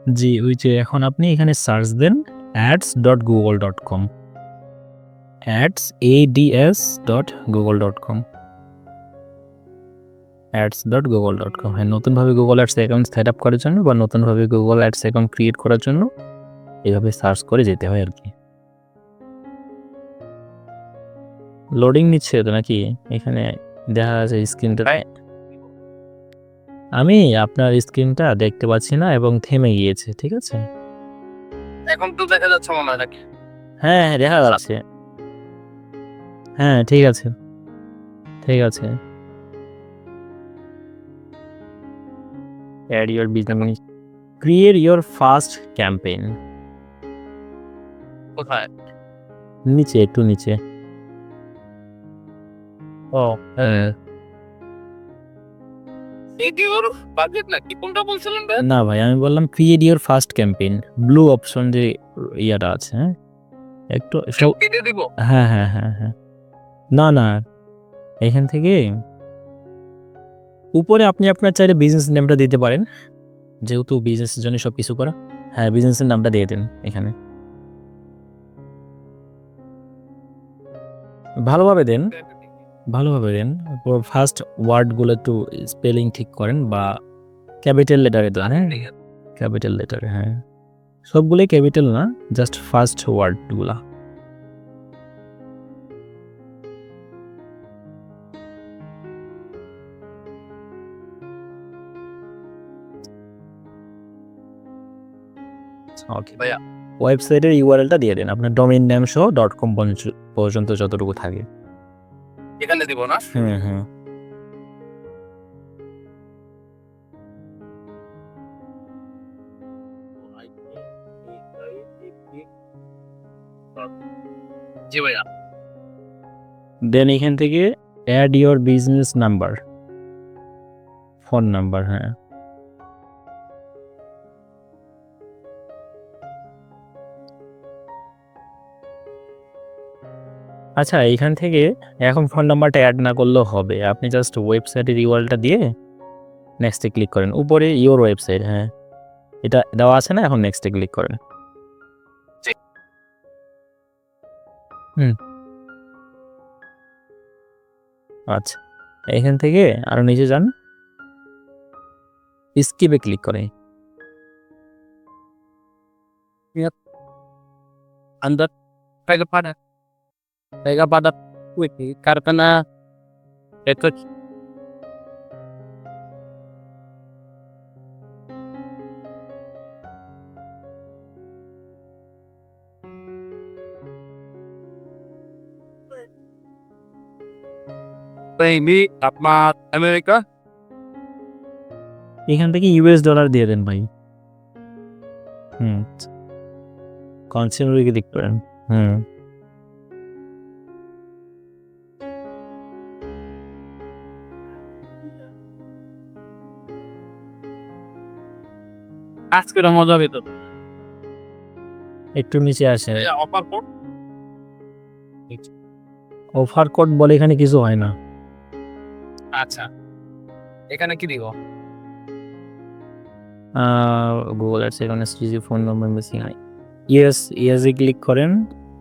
জি, ওই যে এখন আপনি এখানে সার্চ দেন ads.google.com ads.google.com ads.google.com হ্যাঁ, নতুনভাবে Google Ads account set up করার জন্য বা নতুনভাবে Google Ads অ্যাকাউন্ট ক্রিয়েট করার জন্য এভাবে সার্চ করে যেতে হয় আরকি। লোডিং নিচ্ছে তো নাকি? এখানে দেখা যাচ্ছে স্ক্রিনটাতে আমি আপনার স্ক্রিনটা দেখতে পাচ্ছি না এবং থেমে গিয়েছে। ঠিক আছে? এখন তো দেখা যাচ্ছে মনে হয় নাকি? হ্যাঁ, হ্যাঁ, দেখা যাচ্ছে। হ্যাঁ, ঠিক আছে। ঠিক আছে। Add your business. Create your first campaign. কোথায়? নিচে, একটু নিচে। ও হ্যাঁ। ভিডিওর বাজেট নাকি? কোনটা বলছিলেন ভাই? না ভাই, আমি বললাম create your first campaign. Blue option যে ইয়াটা আছে, হ্যাঁ? একটু কেটে দিব? হ্যাঁ, হ্যাঁ, হ্যাঁ, হ্যাঁ। না, না। এখান থেকে উপরে আপনি আপনার চাইলে বিজনেস নেমটা দিতে পারেন। যেহেতু বিজনেসের জন্য সবকিছু করা। হ্যাঁ, বিজনেসের নামটা দিয়ে দেন এখানে। ভালোভাবে দেন, ভালোভাবে দেন। ফার্স্ট ওয়ার্ডগুলো একটু স্পেলিং ঠিক করেন বা ক্যাপিটাল লেটারে দেন, হ্যাঁ? ক্যাপিটাল লেটারে, হ্যাঁ। সবগুলোই ক্যাপিটাল না, জাস্ট ফার্স্ট ওয়ার্ডগুলা। ওকে। ভাইয়া ওয়েবসাইটের ইউআরএলটা দিয়ে দেন। আপনার ডোমেইন নেম সহ .com পর্যন্ত যতটুকু থাকে। এখানে দিব না? হুম, হুম। জি ভাইয়া। দেন এখান থেকে add your business number, phone number, হ্যাঁ। আচ্ছা, এইখান থেকে এখন ফোন নাম্বারটা অ্যাড না করলেও হবে। আপনি জাস্ট ওয়েবসাইটের ইউআরএলটা দিয়ে নেক্সট এ ক্লিক করেন। উপরে ইওর ওয়েবসাইট, হ্যাঁ। এটা দেওয়া আছে না? এখন নেক্সট এ ক্লিক করেন। জি। হুম। আচ্ছা। এখান থেকে আরো নিচে যান। স্কিপ এ ক্লিক করেন। अंदर pega pada wiki karena itu ini apa Amerika? এখান থেকে ইউএস ডলার দিয়ে দেন ভাই। হুম। কনসিউমার ক্লিক করেন। হুম। আজকে মজা পেত একটু নিচে আসেন। অফার কোড অফার কোড বলে এখানে কিছু হয় না। আচ্ছা এখানে কি দিব? গুগল অ্যাডস এখানে সিজি ফোন নাম্বার মিসিং হয়। ইয়েস, ইয়েসে ক্লিক করেন।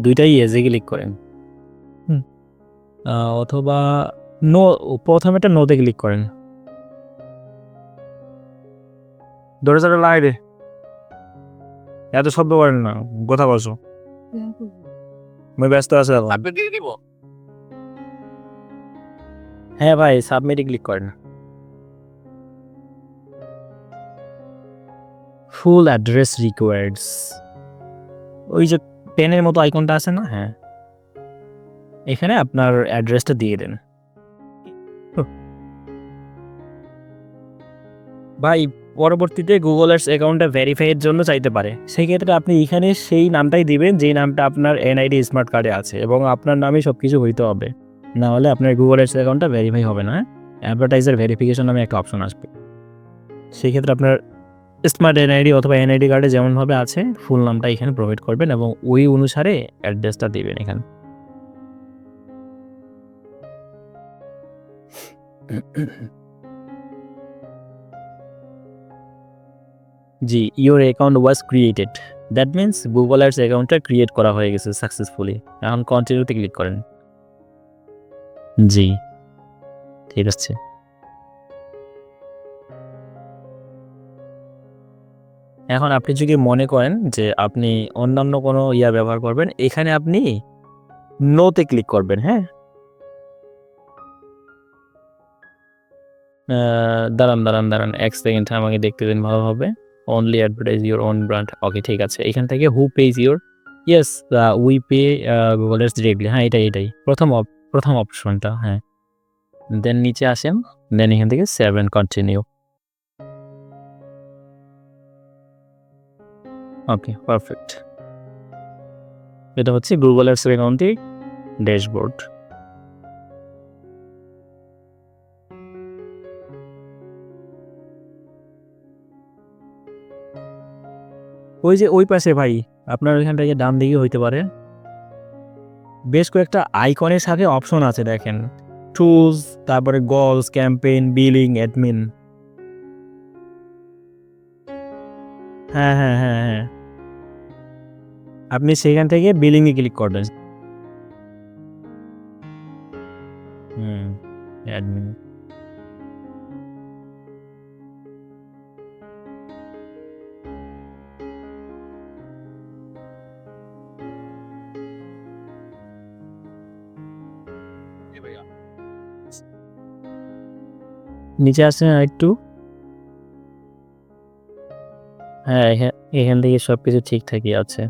২ টাই ইয়েসে ক্লিক করেন। হুম। অথবা নো, প্রথমেরটা নোতে ক্লিক করেন। দরজাটা লাগাই দে। এত শব্দ করেন না। কথা বসো। আমি ব্যস্ত আছি এখন। আপনি দিয়ে দিব? হ্যাঁ ভাই, সাবমিটে ক্লিক করেন। Full address requires. ওই যে পেনের মতো আইকনটা আছে না? হ্যাঁ। এখানে আপনার অ্যাড্রেসটা দিয়ে দেন। ভাই, পরবর্তীতে Google Ads অ্যাকাউন্টটা ভেরিফাই এর জন্য চাইতে পারে। সেক্ষেত্রে আপনি এখানে সেই নামটাই দিবেন যেই নামটা আপনার এনআইডি স্মার্ট কার্ডে আছে এবং আপনার নামেই সবকিছু হইতে হবে। না হলে আপনার Google Ads অ্যাকাউন্টটা ভেরিফাই হবে না, হ্যাঁ? অ্যাডভার্টাইজার ভেরিফিকেশন নামে একটা অপশন আসবে। সেক্ষেত্রে আপনার স্মার্ট এনআইডি অথবা এনআইডি কার্ডে যেমনভাবে আছে ফুল নামটা এখানে প্রোভাইড করবেন এবং ওই অনুসারে অ্যাড্রেসটা দিবেন এখানে। জি, your account was created, that means Google ads অ্যাকাউন্টটা ক্রিয়েট করা হয়ে গেছে সাকসেসফুলি। এখন কন্টিনিউতে ক্লিক করেন। জি, ঠিক আছে। এখন আপনি যদি মনে করেন যে আপনি অন্যান্য কোনো ব্যবহার করবেন, এখানে আপনি নোতে ক্লিক করবেন, হ্যাঁ? দাঁড়ান ১ সেকেন্ড আমাকে দেখতে দিন ভালোভাবে। Only advertise your own brand. Okay, ঠিক আছে। এখান থেকে who page your, yes, we pay Google ads directly. হ্যাঁ, এটাই। প্রথম অপশনটা, হ্যাঁ। দেন নিচে আসেন, দেন এখান থেকে save and continue. Okay, perfect. এটা হচ্ছে গুগল অ্যাডস অ্যাকাউন্টের ড্যাশবোর্ড। ওই যে ওই পাশে ভাই, আপনার ওইখান থেকে ডান দিকে হইতে পারে, বেশ কয়েকটা আইকনের সাথে অপশন আছে দেখেন। টুলস, তারপরে গলস, ক্যাম্পেইন, বিলিং, অ্যাডমিন। হ্যাঁ। আপনি সেখান থেকে বিলিং এ ক্লিক করবেন। অ্যাডমিন। নিচে আসেন আরেকটু। হ্যাঁ, এখান থেকে সবকিছু ঠিকঠাকই আছে।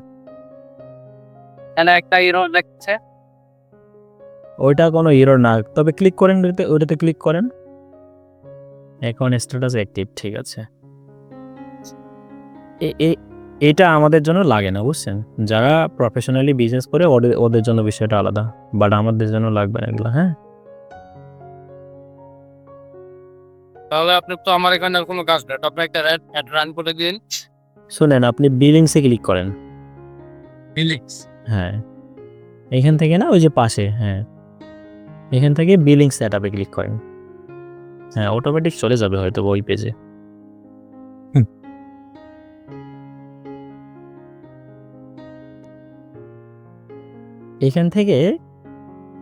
এখানে একটা এরর দেখছে। ওইটা কোনো এরর না, তবে ক্লিক করেন ওটাতে ক্লিক করেন। এখন স্ট্যাটাস অ্যাক্টিভ, ঠিক আছে। এটা আমাদের জন্য লাগে না, বুঝছেন? যারা প্রফেশনালি বিজনেস করে ওদের জন্য বিষয়টা আলাদা, বাট আমাদের জন্য লাগবে না এগুলো, হ্যাঁ। তাহলে আপনি তো আমার এখানে আর কোনো কাজ নেই, আপনি একটা অ্যাড রান করে দিন। শুনেন, আপনি বিলিংসে ক্লিক করেন। বিলিংস। হ্যাঁ, এখান থেকে না, ওই যে পাশে, হ্যাঁ, এখান থেকে বিলিং সেটআপে ক্লিক করেন। হ্যাঁ, অটোমেটিক চলে যাবে হয়তো ওই পেজে। এখান থেকে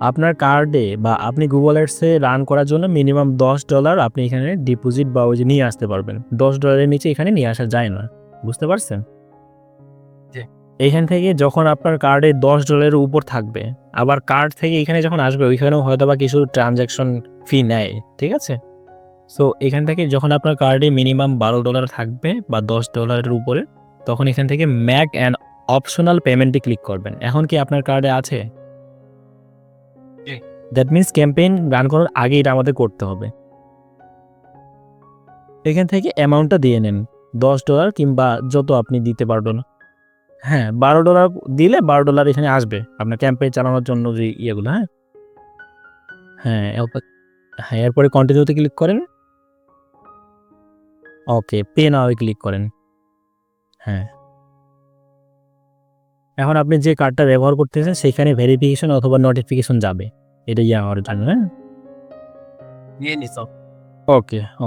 আপনার কার্ডে বা আপনি গুগল অ্যাডসে রান করার জন্য মিনিমাম $10 আপনি এখানে ডিপোজিট বা ওই যে নিয়ে আসতে পারবেন। $10 নিচে এখানে নিয়ে আসা যায় না, বুঝতে পারছেন? জি। এইখান থেকে যখন আপনার কার্ডে $10 উপর থাকবে, আবার কার্ড থেকে এখানে যখন আসবে ওইখানেও হয়তো বা কিছু ট্রানজ্যাকশন ফি নেয়, ঠিক আছে? সো এখান থেকে যখন আপনার কার্ডে মিনিমাম $12 থাকবে বা $10 উপরে, তখন এখান থেকে ম্যাক অ্যান্ড অপশনাল পেমেন্টে ক্লিক করবেন। এখন কি আপনার কার্ডে আছে? জি। দ্যাট মিনস ক্যাম্পেইন রান করার আগে এটা আমাদের করতে হবে। এখান থেকে অ্যামাউন্টটা দিয়ে নেন, $10 কিংবা যত আপনি দিতে পারবেন। হ্যাঁ, $12 দিলে $12 এখানে আসবে আপনার ক্যাম্পেইন চালানোর জন্য যে ইয়েগুলো, হ্যাঁ। এরপরে কন্টিনিউতে ক্লিক করেন। ওকে, পে নাও এ ক্লিক করেন। হ্যাঁ। এখন আপনি যে কার্ডটা ব্যবহার করতেছেন সেখানে ভেরিফিকেশন অথবা নোটিফিকেশন যাবে। এটা হওয়ার জন্য, হ্যাঁ। নিয়ে নিছো।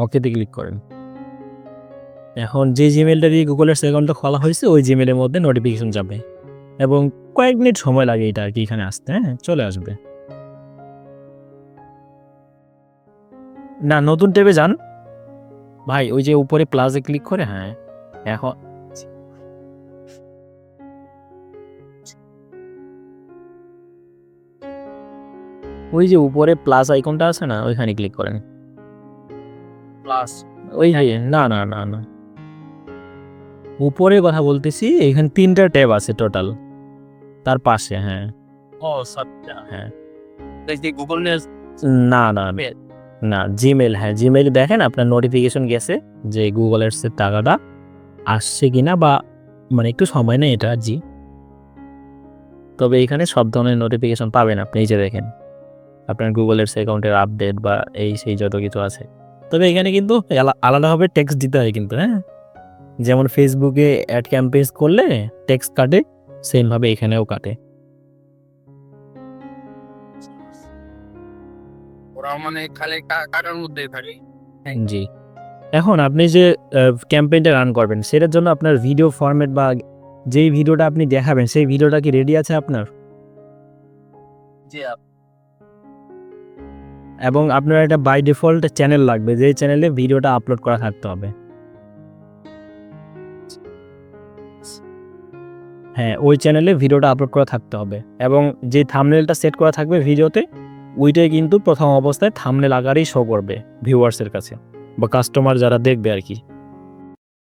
ওকেতে ক্লিক করেন। এখন যে জিমেলটা দিয়ে গুগল অ্যাডস অ্যাকাউন্টটা খোলা হয়েছে ওই জিমেলের মধ্যে নোটিফিকেশন যাবে এবং কয়েক মিনিট সময় লাগে এটা আর কি এখানে আসতে, হ্যাঁ, চলে আসবে। না, নতুন ট্যাবে যান ভাই, ওই যে উপরে প্লাসে ক্লিক করে, হ্যাঁ। এখন ওই যে উপরে প্লাস আইকনটা আছে না, ওইখানে ক্লিক করেন। প্লাস। ওই না, উপরে কথা বলতেছি, এখানে 3টা ট্যাব আছে টোটাল, তার পাশে, হ্যাঁ। ও সত্যি। হ্যাঁ। এই যে গুগল নিউজ। না, জিমেল, হ্যাঁ, জিমেল দেখেন আপনার নোটিফিকেশন গেছে যে গুগল অ্যাডসের টাকাটা আসছে কিনা, বা মানে একটু সময় নেই এটা, জি। তবে এখানে সব ধরনের নোটিফিকেশন পাবেন আপনি, এই যে দেখেন আপনার গুগল অ্যাডস অ্যাকাউন্টের আপডেট বা এই সেই যত কিছু আছে। তবে এখানে কিন্তু আলাদাভাবে ট্যাক্স দিতে হয় কিন্তু, হ্যাঁ। যেমন ফেসবুকে অ্যাড ক্যাম্পেইন করলে ট্যাক্স কাটে, সেমভাবে এখানেও কাটে। ওরা মানে খালি কাটার মধ্যেই থাকে। জি। এখন আপনি যে ক্যাম্পেইনটা রান করবেন সেটার জন্য আপনার ভিডিও ফরম্যাট বা যেই ভিডিওটা আপনি দেখাবেন সেই ভিডিওটা কি রেডি আছে আপনার? জি এবং আপনার একটা বাই ডিফল্ট চ্যানেল লাগবে, যেই চ্যানেলে ভিডিওটা আপলোড করা থাকতে হবে। হ্যাঁ, ওই চ্যানেলে ভিডিওটা আপলোড করা থাকতে হবে এবং যে থাম্বনেলটা সেট করা থাকবে ভিডিওতে, ওইটাই কিন্তু প্রথম অবস্থায় থাম্বনেল আকারেই শো করবে ভিউয়ার্সের কাছে বা কাস্টমার যারা দেখবে আরকি।